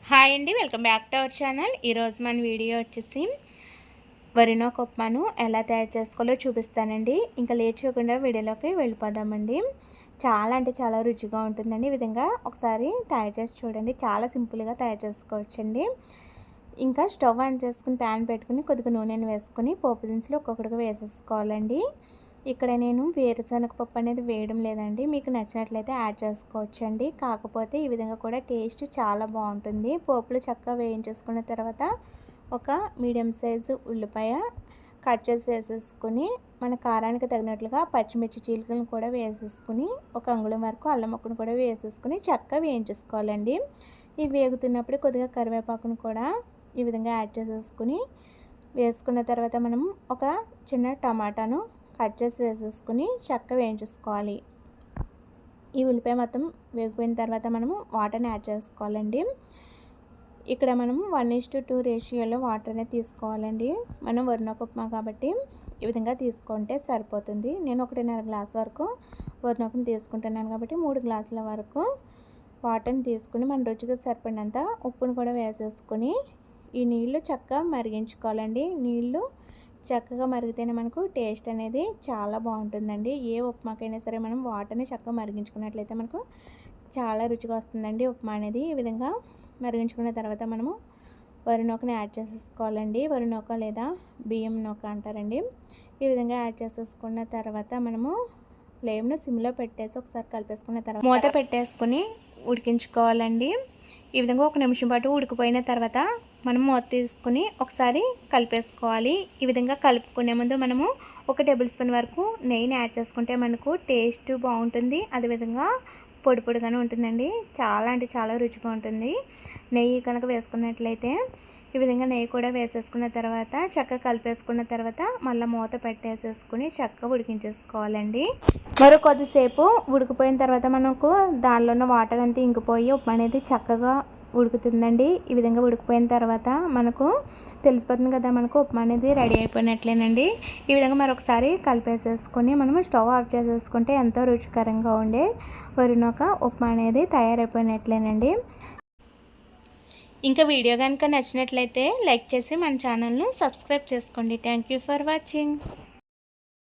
Hi అండి, welcome back to our channel. ఈరోజు మన వీడియో వచ్చేసి వరినొక ఉప్మాను ఎలా తయారు చేసుకోవాలో చూపిస్తానండి. ఇంకా లేట్ చేయకుండా వీడియోలోకి వెళ్ళిపోదామండి. చాలా అంటే చాలా రుచిగా ఉంటుందండి. ఈ విధంగా ఒకసారి తయారు చేసి చూడండి. చాలా సింపుల్గా తయారు చేసుకోవచ్చండి. ఇంకా స్టవ్ ఆన్ చేసుకుని ప్యాన్ పెట్టుకుని కొద్దిగా నూనెను వేసుకుని పోపు దినుసులు ఒక్కొక్కటిగా వేసేసుకోవాలండి. ఇక్కడ నేను వేరుశనగ పప్పు అనేది వేయడం లేదండి. మీకు నచ్చినట్లయితే యాడ్ చేసుకోవచ్చండి. కాకపోతే ఈ విధంగా కూడా టేస్ట్ చాలా బాగుంటుంది. పోపులు చక్కగా వేయించేసుకున్న తర్వాత ఒక మీడియం సైజు ఉల్లిపాయ కట్ చేసి వేసేసుకుని మన కారానికి తగినట్లుగా పచ్చిమిర్చి చీలికలను కూడా వేసేసుకుని ఒక అంగుళం వరకు అల్లం ముక్కను కూడా వేసేసుకుని చక్కగా వేయించేసుకోవాలండి. ఇవి వేగుతున్నప్పుడు కొద్దిగా కరివేపాకును కూడా ఈ విధంగా యాడ్ చేసేసుకుని వేసుకున్న తర్వాత మనం ఒక చిన్న టమాటాను కట్ చేసి వేసేసుకుని చక్కగా వేయించేసుకోవాలి. ఈ ఉల్లిపాయ మొత్తం వేగిపోయిన తర్వాత మనము వాటర్ని యాడ్ చేసుకోవాలండి. ఇక్కడ మనము 1:2 రేషియోలో వాటర్ అనేది తీసుకోవాలండి. మనం వరినొక ఉప్మా కాబట్టి ఈ విధంగా తీసుకుంటే సరిపోతుంది. నేను 1.5 గ్లాస్ వరకు వరినొకను తీసుకుంటున్నాను కాబట్టి 3 గ్లాసుల వరకు వాటర్ని తీసుకుని మన రుచికి సరిపడినంత ఉప్పును కూడా వేసేసుకుని ఈ నీళ్లు చక్కగా మరిగించుకోవాలండి. నీళ్లు చక్కగా మరిగితేనే మనకు టేస్ట్ అనేది చాలా బాగుంటుందండి. ఏ ఉప్మాకైనా సరే మనం వాటర్ని చక్కగా మరిగించుకున్నట్లయితే మనకు చాలా రుచిగా వస్తుందండి ఉప్మా అనేది. ఈ విధంగా మరిగించుకున్న తర్వాత మనము వరి నూకని యాడ్ చేసేసుకోవాలండి. వరి నూక లేదా బియ్యం నూక అంటారండి. ఈ విధంగా యాడ్ చేసేసుకున్న తర్వాత మనము ఫ్లేమ్ను సిమ్లో పెట్టేసి ఒకసారి కలిపేసుకున్న తర్వాత మూత పెట్టేసుకుని ఉడికించుకోవాలండి. ఈ విధంగా 1 నిమిషం పాటు ఉడికిపోయిన తర్వాత మనం మూత తీసుకుని ఒకసారి కలిపేసుకోవాలి. ఈ విధంగా కలుపుకునే ముందు మనము 1 టేబుల్ స్పూన్ వరకు నెయ్యిని యాడ్ చేసుకుంటే మనకు టేస్ట్ బాగుంటుంది. అదేవిధంగా పొడి పొడిగానే ఉంటుందండి. చాలా అంటే చాలా రుచిగా ఉంటుంది. నెయ్యి కనుక వేసుకున్నట్లయితే ఈ విధంగా నెయ్యి కూడా వేసేసుకున్న తర్వాత చక్కగా కలిపేసుకున్న తర్వాత మళ్ళీ మూత పెట్టేసేసుకుని చక్కగా ఉడికించేసుకోవాలండి. మరో కొద్దిసేపు ఉడికిపోయిన తర్వాత మనకు దానిలో ఉన్న వాటర్ అంతా ఇంకిపోయి ఉప్మా అనేది చక్కగా ఉడుకుతుందండి. ఈ విధంగా ఉడికిపోయిన తర్వాత మనకు తెలిసిపోతుంది కదా, మనకు ఉప్మా అనేది రెడీ అయిపోయినట్లేనండి. ఈ విధంగా మరొకసారి కలిపేసేసుకొని మనము స్టవ్ ఆఫ్ చేసేసుకుంటే ఎంతో రుచికరంగా ఉండే వరినొక ఉప్మా అనేది తయారైపోయినట్లేనండి. ఇంకా వీడియో కనుక నచ్చినట్లయితే లైక్ చేసి మన ఛానల్ను సబ్స్క్రైబ్ చేసుకోండి. Thank you for watching.